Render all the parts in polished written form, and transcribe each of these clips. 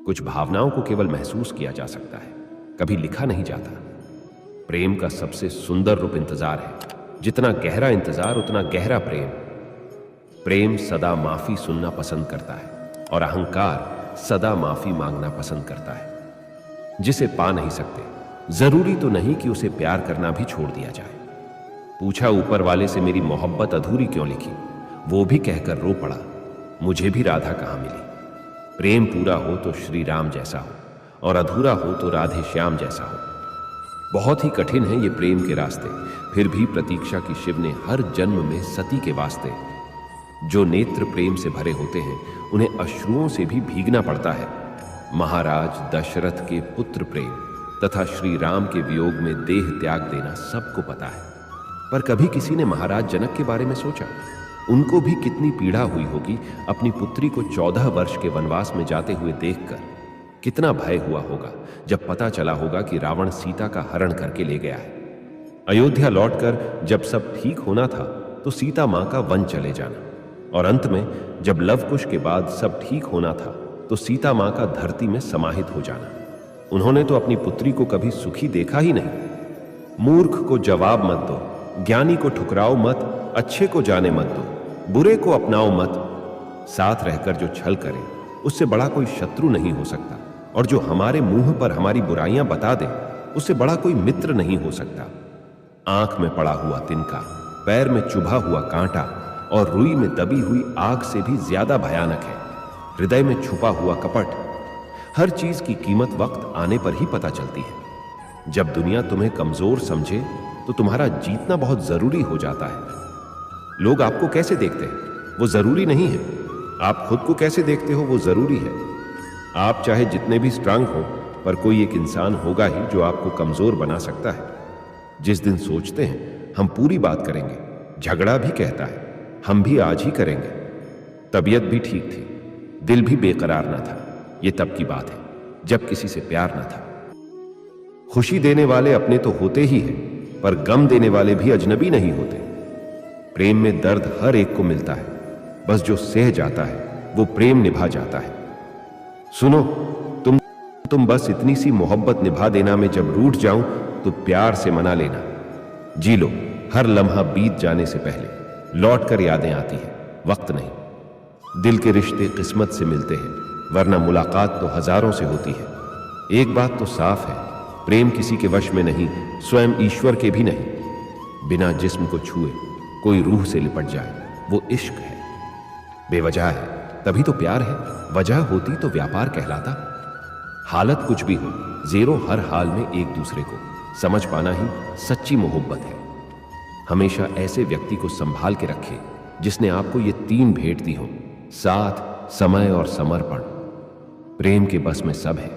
कुछ भावनाओं को केवल महसूस किया जा सकता है, कभी लिखा नहीं जाता। प्रेम का सबसे सुंदर रूप इंतजार है। जितना गहरा इंतजार उतना गहरा प्रेम। प्रेम सदा माफी सुनना पसंद करता है और अहंकार सदा माफी मांगना पसंद करता है। जिसे पा नहीं सकते, जरूरी तो नहीं कि उसे प्यार करना भी छोड़ दिया जाए। पूछा ऊपर वाले से मेरी मोहब्बत अधूरी क्यों लिखी, वो भी कहकर रो पड़ा, मुझे भी राधा कहां मिली। प्रेम पूरा हो तो श्री राम जैसा हो और अधूरा हो तो राधे श्याम जैसा हो। बहुत ही कठिन है ये प्रेम के रास्ते, फिर भी प्रतीक्षा की शिव ने हर जन्म में सती के वास्ते। जो नेत्र प्रेम से भरे होते हैं उन्हें अश्रुओं से भी भीगना पड़ता है। महाराज दशरथ के पुत्र प्रेम तथा श्री राम के वियोग में देह त्याग देना सबको पता है। पर कभी किसी ने महाराज जनक के बारे में सोचा? उनको भी कितनी पीड़ा हुई होगी अपनी पुत्री को 14 वर्ष के वनवास में जाते हुए देखकर। कितना भय हुआ होगा जब पता चला होगा कि रावण सीता का हरण करके ले गया है। अयोध्या लौटकर जब सब ठीक होना था तो सीता मां का वन चले जाना, और अंत में जब लवकुश के बाद सब ठीक होना था तो सीता मां का धरती में समाहित हो जाना। उन्होंने तो अपनी पुत्री को कभी सुखी देखा ही नहीं। मूर्ख को जवाब मत दो, ज्ञानी को ठुकराओ मत, अच्छे को जाने मत दो, बुरे को अपनाओ मत। साथ रहकर जो छल करे उससे बड़ा कोई शत्रु नहीं हो सकता, और जो हमारे मुंह पर हमारी बुराइयां बता दे उससे बड़ा कोई मित्र नहीं हो सकता। आंख में पड़ा हुआ तिनका, पैर में चुभा हुआ कांटा और रुई में दबी हुई आग से भी ज्यादा भयानक है हृदय में छुपा हुआ कपट। हर चीज की कीमत वक्त आने पर ही पता चलती है। जब दुनिया तुम्हें कमजोर समझे तो तुम्हारा जीतना बहुत जरूरी हो जाता है। लोग आपको कैसे देखते हैं वो जरूरी नहीं है, आप खुद को कैसे देखते हो वो जरूरी है। आप चाहे जितने भी स्ट्रांग हो, पर कोई एक इंसान होगा ही जो आपको कमजोर बना सकता है। जिस दिन सोचते हैं हम पूरी बात करेंगे, झगड़ा भी कहता है हम भी आज ही करेंगे। तबीयत भी ठीक थी, दिल भी बेकरार ना था। ये तब की बात है जब किसी से प्यार ना था। खुशी देने वाले अपने तो होते ही हैं, पर गम देने वाले भी अजनबी नहीं होते। प्रेम में दर्द हर एक को मिलता है, बस जो सह जाता है वो प्रेम निभा जाता है। सुनो, तुम बस इतनी सी मोहब्बत निभा देना, मैं जब रूठ जाऊं तो प्यार से मना लेना। जी लो, हर लम्हा बीत जाने से पहले लौट कर यादें आती हैं, वक्त नहीं। दिल के रिश्ते किस्मत से मिलते हैं, वरना मुलाकात तो हजारों से होती है। एक बात तो साफ है, प्रेम किसी के वश में नहीं, स्वयं ईश्वर के भी नहीं। बिना जिस्म को छुए कोई रूह से लिपट जाए वो इश्क है। बेवजह है तभी तो प्यार है, वजह होती तो व्यापार कहलाता। हालत कुछ भी हो, जेरो हर हाल में एक दूसरे को समझ पाना ही सच्ची मोहब्बत है। हमेशा ऐसे व्यक्ति को संभाल के रखे जिसने आपको ये 3 भेंट दी हो, साथ, समय और समर्पण। प्रेम के बस में सब है,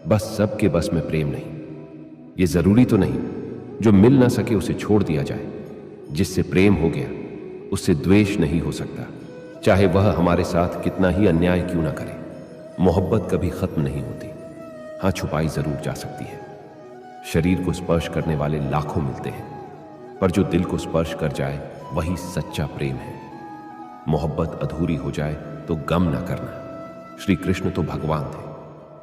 बस सबके बस में प्रेम नहीं। ये जरूरी तो नहीं जो मिल ना सके उसे छोड़ दिया जाए। जिससे प्रेम हो गया उससे द्वेष नहीं हो सकता, चाहे वह हमारे साथ कितना ही अन्याय क्यों ना करे। मोहब्बत कभी खत्म नहीं होती, हां छुपाई जरूर जा सकती है। शरीर को स्पर्श करने वाले लाखों मिलते हैं, पर जो दिल को स्पर्श कर जाए वही सच्चा प्रेम है। मोहब्बत अधूरी हो जाए तो गम ना करना। श्री कृष्ण तो भगवान थे,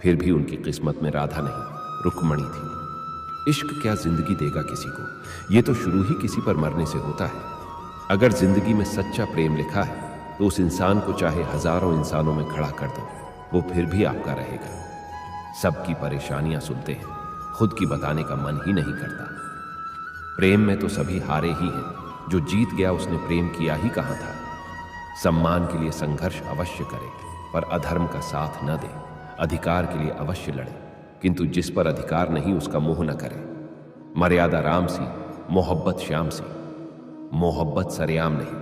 फिर भी उनकी किस्मत में राधा नहीं रुक्मणी थी। इश्क क्या जिंदगी देगा किसी को, ये तो शुरू ही किसी पर मरने से होता है। अगर जिंदगी में सच्चा प्रेम लिखा है तो उस इंसान को चाहे हजारों इंसानों में खड़ा कर दो, वो फिर भी आपका रहेगा। सबकी परेशानियां सुनते हैं, खुद की बताने का मन ही नहीं करता। प्रेम में तो सभी हारे ही हैं, जो जीत गया उसने प्रेम किया ही कहां था। सम्मान के लिए संघर्ष अवश्य करे, पर अधर्म का साथ न दे। अधिकार के लिए अवश्य लड़े, किंतु जिस पर अधिकार नहीं उसका मोह न करे। मर्यादा राम सी, मोहब्बत श्याम सी। मोहब्बत सरेआम नहीं,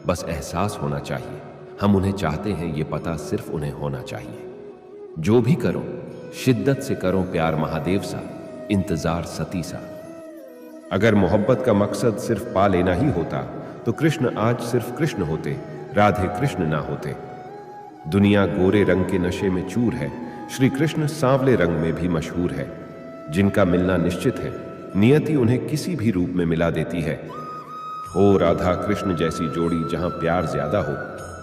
बस एहसास होना चाहिए। हम उन्हें चाहते हैं ये पता सिर्फ उन्हें होना चाहिए। जो भी करो शिद्दत से करो प्यार महादेव सा, इंतजार सती सा। अगर मोहब्बत का मकसद सिर्फ पा लेना ही होता तो कृष्ण आज सिर्फ कृष्ण होते, राधे कृष्ण ना होते। दुनिया गोरे रंग के नशे में चूर है, श्री कृष्ण सांवले रंग में भी मशहूर है। जिनका मिलना निश्चित है, नियति उन्हें किसी भी रूप में मिला देती है। हो राधा कृष्ण जैसी जोड़ी जहां प्यार ज्यादा हो,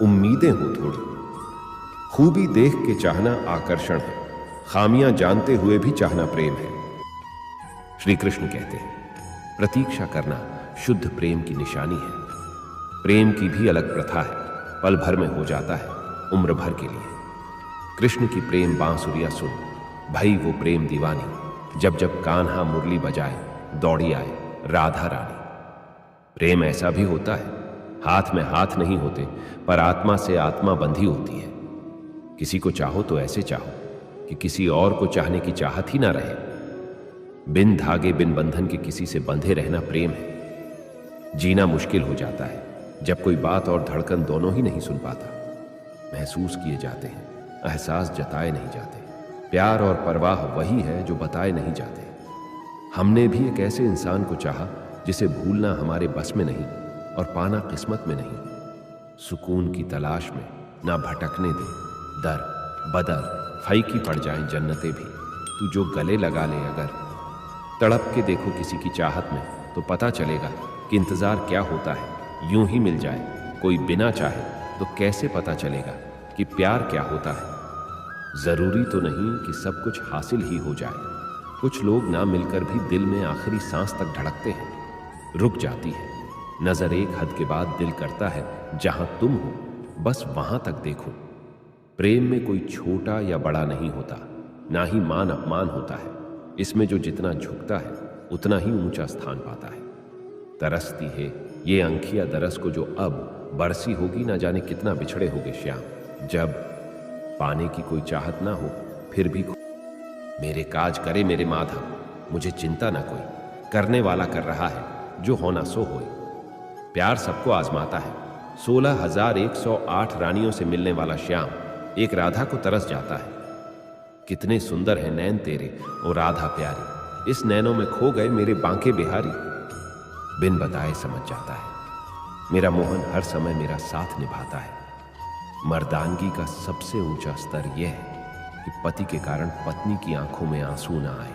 उम्मीदें हो थोड़ी। खूबी देख के चाहना आकर्षण है, खामियां जानते हुए भी चाहना प्रेम है। श्री कृष्ण कहते हैं, प्रतीक्षा करना शुद्ध प्रेम की निशानी है। प्रेम की भी अलग प्रथा है, पल भर में हो जाता है, उम्र भर के लिए। कृष्ण की प्रेम बांसुरिया सुन, भई वो प्रेम दीवानी, जब जब कान्हा मुरली बजाए, दौड़ी आए राधा रानी। प्रेम ऐसा भी होता है, हाथ में हाथ नहीं होते, पर आत्मा से आत्मा बंधी होती है। किसी को चाहो तो ऐसे चाहो कि किसी और को चाहने की चाहत ही ना रहे। बिन धागे बिन बंधन के किसी से बंधे रहना प्रेम है। जीना मुश्किल हो जाता है जब कोई बात और धड़कन दोनों ही नहीं सुन पाता। महसूस किए जाते हैं, एहसास जताए नहीं जाते। प्यार और परवाह वही है जो बताए नहीं जाते। हमने भी एक ऐसे इंसान को चाहा जिसे भूलना हमारे बस में नहीं और पाना किस्मत में नहीं। सुकून की तलाश में ना भटकने दे, दर बदर फीकी पड़ जाएं जन्नतें भी। तू जो गले लगा ले अगर, तड़प के देखो किसी की चाहत में, तो पता चलेगा कि इंतजार क्या होता है। यूं ही मिल जाए कोई बिना चाहे तो कैसे पता चलेगा कि प्यार क्या होता है। जरूरी तो नहीं कि सब कुछ हासिल ही हो जाए। कुछ लोग ना मिलकर भी दिल में आखिरी सांस तक धड़कते हैं, रुक जाती है नजर। एक हद के बाद दिल करता है जहां तुम हो बस वहां तक देखो। प्रेम में कोई छोटा या बड़ा नहीं होता, ना ही मान अपमान होता है। इसमें जो जितना झुकता है उतना ही ऊंचा स्थान पाता है। तरसती है ये अंखिया दरस को जो अब बरसी होगी, ना जाने कितना बिछड़े होगे श्याम। जब पाने की कोई चाहत ना हो फिर भी मेरे काज करे मेरे माधव, मुझे चिंता ना कोई, करने वाला कर रहा है जो होना सो होए। प्यार सबको आजमाता है। 16,108 रानियों से मिलने वाला श्याम एक राधा को तरस जाता है। कितने सुंदर हैं नैन तेरे ओ राधा प्यारी, इस नैनों में खो गए मेरे बांके बिहारी। बिन बताए समझ जाता है मेरा मोहन हर समय मेरा साथ निभाता है। मर्दानगी का सबसे ऊंचा स्तर यह है कि पति के कारण पत्नी की आंखों में आंसू ना आए।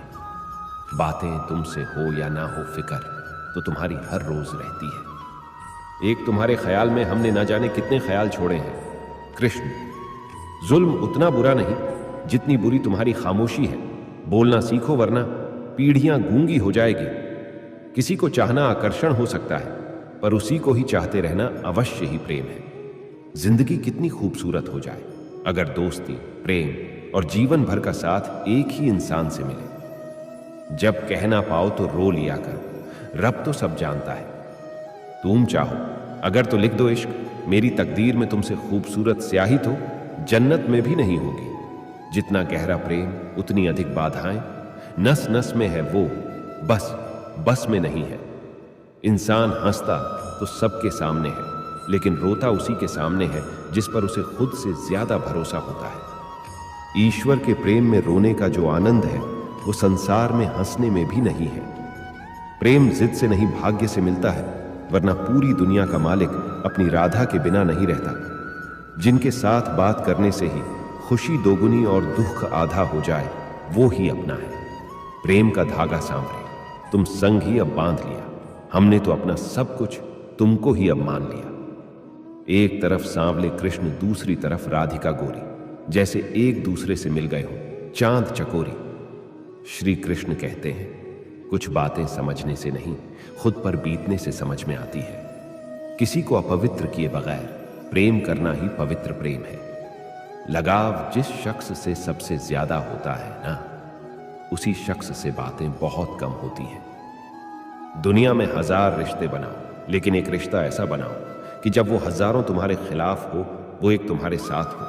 बातें तुमसे हो या ना हो फिक्र तो तुम्हारी हर रोज रहती है। एक तुम्हारे ख्याल में हमने ना जाने कितने ख्याल छोड़े हैं। कृष्ण, जुल्म उतना बुरा नहीं जितनी बुरी तुम्हारी खामोशी है। बोलना सीखो वरना पीढ़ियां गूंगी हो जाएगी। किसी को चाहना आकर्षण हो सकता है, पर उसी को ही चाहते रहना अवश्य ही प्रेम है। जिंदगी कितनी खूबसूरत हो जाए अगर दोस्ती, प्रेम और जीवन भर का साथ एक ही इंसान से मिले। जब कह ना पाओ तो रो लिया करो, रब तो सब जानता है। तुम चाहो अगर तो लिख दो इश्क, मेरी तकदीर में तुमसे खूबसूरत स्याही तो जन्नत में भी नहीं होगी। जितना गहरा प्रेम उतनी अधिक बाधाएं, नस नस में है वो, बस में नहीं है। इंसान हंसता तो सबके सामने है, लेकिन रोता उसी के सामने है जिस पर उसे खुद से ज्यादा भरोसा होता है। ईश्वर के प्रेम में रोने का जो आनंद है वो संसार में हंसने में भी नहीं है। प्रेम जिद से नहीं भाग्य से मिलता है, वरना पूरी दुनिया का मालिक अपनी राधा के बिना नहीं रहता। जिनके साथ बात करने से ही खुशी दोगुनी और दुख आधा हो जाए वो ही अपना है। प्रेम का धागा सांवरे तुम संग ही अब बांध लिया। हमने तो अपना सब कुछ तुमको ही अब मान लिया। एक तरफ सांवले कृष्ण, दूसरी तरफ राधिका गोरी, जैसे एक दूसरे से मिल गए हो चांद चकोरी। श्री कृष्ण कहते हैं, कुछ बातें समझने से नहीं खुद पर बीतने से समझ में आती है। किसी को अपवित्र किए बगैर प्रेम करना ही पवित्र प्रेम है। लगाव जिस शख्स से सबसे ज्यादा होता है ना, उसी शख्स से बातें बहुत कम होती हैं। दुनिया में 1000 रिश्ते बनाओ, लेकिन एक रिश्ता ऐसा बनाओ कि जब वो हजारों तुम्हारे खिलाफ हो, वो एक तुम्हारे साथ हो।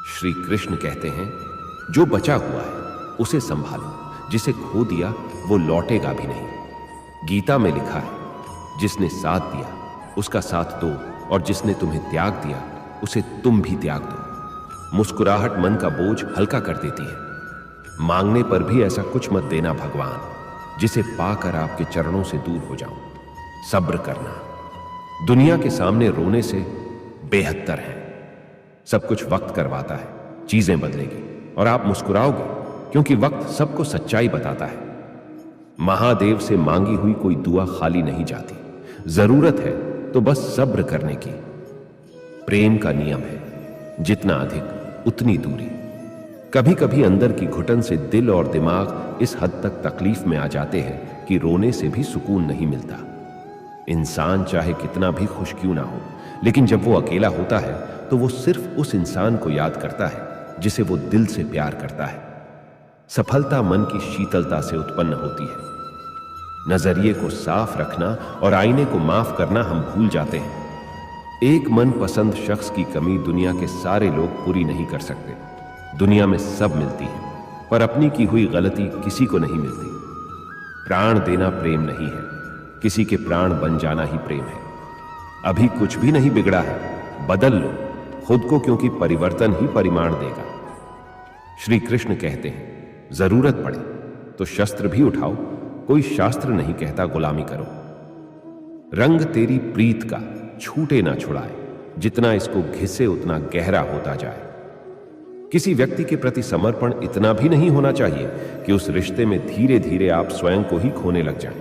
श्री कृष्ण कहते हैं, जो बचा हुआ है उसे संभालो, जिसे खो दिया वो लौटेगा भी नहीं। गीता में लिखा है, जिसने साथ दिया उसका साथ दो, और जिसने तुम्हें त्याग दिया उसे तुम भी त्याग दो। मुस्कुराहट मन का बोझ हल्का कर देती है। मांगने पर भी ऐसा कुछ मत देना भगवान, जिसे पाकर आपके चरणों से दूर हो जाऊं। सब्र करना दुनिया के सामने रोने से बेहतर है। सब कुछ वक्त करवाता है, चीजें बदलेगी और आप मुस्कुराओगे, क्योंकि वक्त सबको सच्चाई बताता है। महादेव से मांगी हुई कोई दुआ खाली नहीं जाती। जरूरत है तो बस सब्र करने की। प्रेम का नियम है, जितना अधिक उतनी दूरी। कभी कभी अंदर की घुटन से दिल और दिमाग इस हद तक तकलीफ में आ जाते हैं कि रोने से भी सुकून नहीं मिलता। इंसान चाहे कितना भी खुश क्यों ना हो, लेकिन जब वो अकेला होता है तो वो सिर्फ उस इंसान को याद करता है जिसे वो दिल से प्यार करता है। सफलता मन की शीतलता से उत्पन्न होती है। नजरिए को साफ रखना और आईने को माफ करना हम भूल जाते हैं। एक मनपसंद शख्स की कमी दुनिया के सारे लोग पूरी नहीं कर सकते। दुनिया में सब मिलती है, पर अपनी की हुई गलती किसी को नहीं मिलती। प्राण देना प्रेम नहीं है, किसी के प्राण बन जाना ही प्रेम है। अभी कुछ भी नहीं बिगड़ा है, बदल लो खुद को, क्योंकि परिवर्तन ही परिमाण देगा। श्री कृष्ण कहते हैं, जरूरत पड़े तो शस्त्र भी उठाओ, कोई शास्त्र नहीं कहता गुलामी करो। रंग तेरी प्रीत का छूटे ना छुड़ाए, जितना इसको घिसे उतना गहरा होता जाए। किसी व्यक्ति के प्रति समर्पण इतना भी नहीं होना चाहिए कि उस रिश्ते में धीरे धीरे आप स्वयं को ही खोने लग जाएं।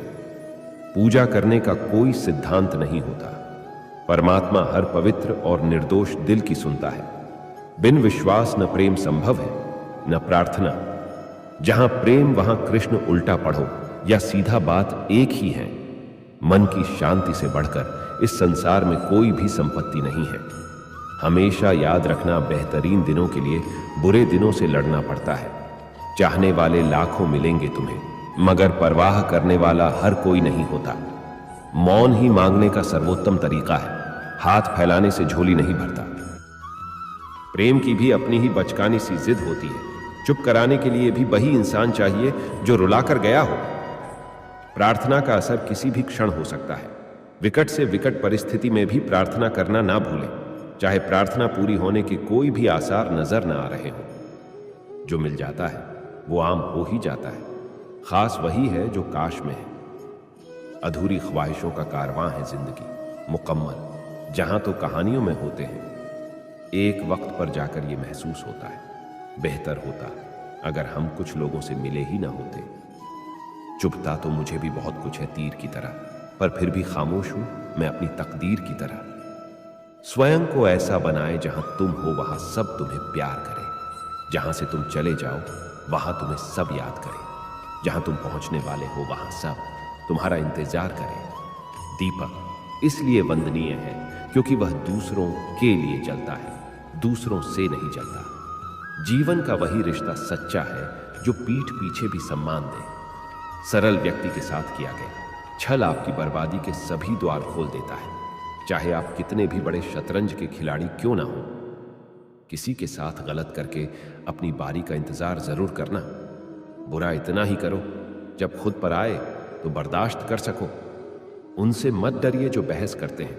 पूजा करने का कोई सिद्धांत नहीं होता। परमात्मा हर पवित्र और निर्दोष दिल की सुनता है। बिन विश्वास न प्रेम संभव है, न प्रार्थना। जहां प्रेम वहां कृष्ण उल्टा पढ़ो या सीधा बात एक ही है। मन की शांति से बढ़कर इस संसार में कोई भी संपत्ति नहीं है। हमेशा याद रखना, बेहतरीन दिनों के लिए बुरे दिनों से लड़ना पड़ता है। चाहने वाले लाखों मिलेंगे तुम्हें, मगर परवाह करने वाला हर कोई नहीं होता। मौन ही मांगने का सर्वोत्तम तरीका है, हाथ फैलाने से झोली नहीं भरता। प्रेम की भी अपनी ही बचकानी सी जिद होती है। चुप कराने के लिए भी वही इंसान चाहिए जो रुलाकर गया हो। प्रार्थना का असर किसी भी क्षण हो सकता है। विकट से विकट परिस्थिति में भी प्रार्थना करना ना भूलें, चाहे प्रार्थना पूरी होने के कोई भी आसार नजर ना आ रहे हो। जो मिल जाता है वो आम हो ही जाता है। खास वही है जो काश में है। अधूरी ख्वाहिशों का कारवां है जिंदगी, मुकम्मल जहां तो कहानियों में होते हैं। एक वक्त पर जाकर ये महसूस होता है, बेहतर होता अगर हम कुछ लोगों से मिले ही ना होते। चुभता तो मुझे भी बहुत कुछ है तीर की तरह, पर फिर भी खामोश हूं मैं अपनी तकदीर की तरह। स्वयं को ऐसा बनाए जहां तुम हो वहां सब तुम्हें प्यार करे। जहां से तुम चले जाओ वहां तुम्हें सब याद करे। जहां तुम पहुंचने वाले हो वहां सब तुम्हारा इंतजार करें। दीपक इसलिए वंदनीय है क्योंकि वह दूसरों के लिए जलता है, दूसरों से नहीं जलता। जीवन का वही रिश्ता सच्चा है जो पीठ पीछे भी सम्मान दे। सरल व्यक्ति के साथ किया गया छल आपकी बर्बादी के सभी द्वार खोल देता है। चाहे आप कितने भी बड़े शतरंज के खिलाड़ी क्यों ना हो, किसी के साथ गलत करके अपनी बारी का इंतजार जरूर करना। बुरा इतना ही करो जब खुद पर आए तो बर्दाश्त कर सको। उनसे मत डरिए जो बहस करते हैं,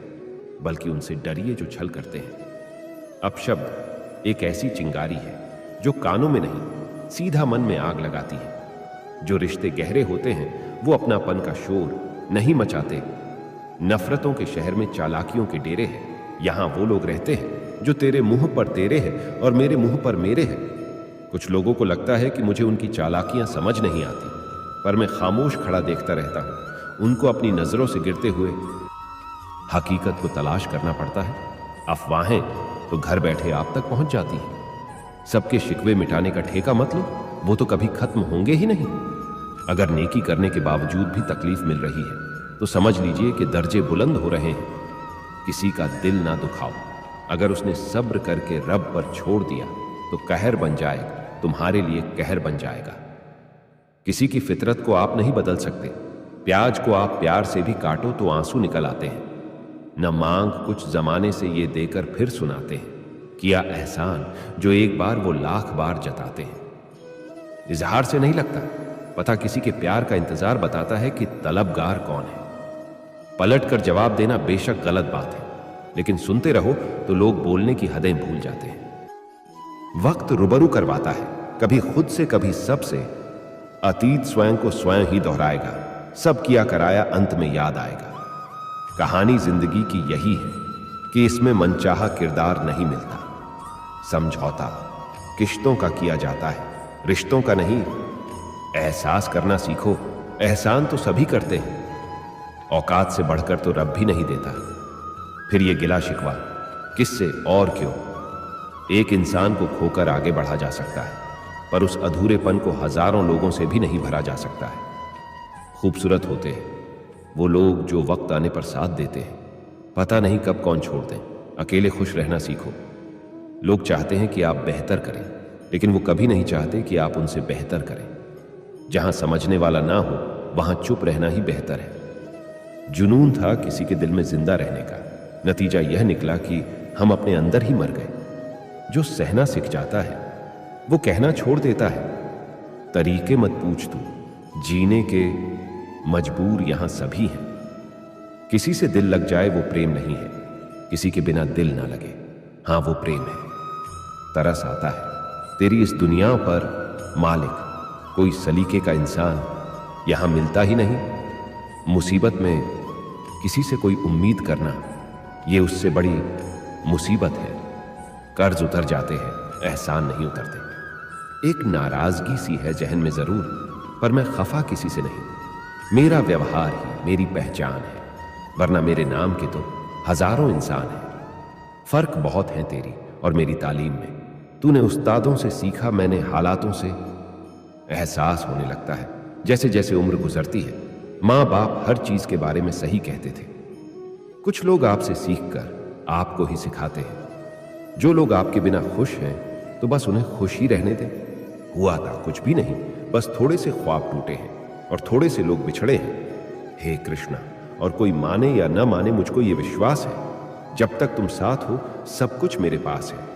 बल्कि उनसे डरिए जो छल करते हैं। अपशब्द एक ऐसी चिंगारी है जो कानों में नहीं सीधा मन में आग लगाती है। जो रिश्ते गहरे होते हैं वो अपनापन का शोर नहीं मचाते। नफरतों के शहर में चालाकियों के डेरे हैं। यहां वो लोग रहते हैं जो तेरे मुंह पर तेरे हैं और मेरे मुंह पर मेरे हैं। कुछ लोगों को लगता है कि मुझे उनकी चालाकियां समझ नहीं आती, पर मैं खामोश खड़ा देखता रहता हूं उनको अपनी नजरों से गिरते हुए। हकीकत को तलाश करना पड़ता है। अफवाहें तो घर बैठे आप तक पहुंच जाती हैं। सबके शिकवे मिटाने का ठेका मत लो, वो तो कभी खत्म होंगे ही नहीं। अगर नेकी करने के बावजूद भी तकलीफ मिल रही है तो समझ लीजिए कि दर्जे बुलंद हो रहे हैं। किसी का दिल ना दुखाओ। अगर उसने सब्र करके रब पर छोड़ दिया तो कहर बन जाएगा, तुम्हारे लिए कहर बन जाएगा। किसी की फितरत को आप नहीं बदल सकते। प्याज को आप प्यार से भी काटो तो आंसू निकल आते हैं। न मांग कुछ जमाने से ये देकर फिर सुनाते हैं, किया एहसान जो एक बार वो लाख बार जताते हैं। इजहार से नहीं लगता पता, किसी के प्यार का इंतजार बताता है कि तलबगार कौन है। पलट कर जवाब देना बेशक गलत बात है, लेकिन सुनते रहो तो लोग बोलने की हदें भूल जाते हैं। वक्त रुबरू करवाता है, कभी खुद से कभी सब से। अतीत स्वयं को स्वयं ही दोहराएगा, सब किया कराया अंत में याद आएगा। कहानी जिंदगी की यही है कि इसमें मनचाहा किरदार नहीं मिलता। समझौता किश्तों का किया जाता है, रिश्तों का नहीं। एहसास करना सीखो, एहसान तो सभी करते हैं। औकात से बढ़कर तो रब भी नहीं देता। फिर ये गिला शिकवा किससे और क्यों? एक इंसान को खोकर आगे बढ़ा जा सकता है, पर उस अधूरेपन को हजारों लोगों से भी नहीं भरा जा सकता है। खूबसूरत होते हैं वो लोग जो वक्त आने पर साथ देते हैं, पता नहीं कब कौन छोड़ दें। अकेले खुश रहना सीखो। लोग चाहते हैं कि आप बेहतर करें, लेकिन वो कभी नहीं चाहते कि आप उनसे बेहतर करें। जहां समझने वाला ना हो वहां चुप रहना ही बेहतर है। जुनून था किसी के दिल में जिंदा रहने का, नतीजा यह निकला कि हम अपने अंदर ही मर गए। जो सहना सीख जाता है वो कहना छोड़ देता है। तरीके मत पूछ तू, जीने के मजबूर यहां सभी हैं। किसी से दिल लग जाए वो प्रेम नहीं है, किसी के बिना दिल ना लगे, हां वो प्रेम है। तरस आता है तेरी इस दुनिया पर मालिक, कोई सलीके का इंसान यहां मिलता ही नहीं। मुसीबत में किसी से कोई उम्मीद करना ये उससे बड़ी मुसीबत है। कर्ज उतर जाते हैं, एहसान नहीं उतरते। एक नाराजगी सी है जहन में जरूर, पर मैं खफा किसी से नहीं। मेरा व्यवहार ही मेरी पहचान है, वरना मेरे नाम के तो हजारों इंसान हैं। फर्क बहुत है तेरी और मेरी तालीम में। तूने उस्तादों से सीखा, मैंने हालातों से। एहसास होने लगता है जैसे जैसे उम्र गुजरती है। माँ बाप हर चीज के बारे में सही कहते थे। कुछ लोग आपसे सीखकर आपको ही सिखाते हैं। जो लोग आपके बिना खुश हैं तो बस उन्हें खुश ही रहने दें। हुआ था कुछ भी नहीं, बस थोड़े से ख्वाब टूटे हैं और थोड़े से लोग बिछड़े हैं। हे कृष्णा, और कोई माने या न माने, मुझको ये विश्वास है जब तक तुम साथ हो सब कुछ मेरे पास है।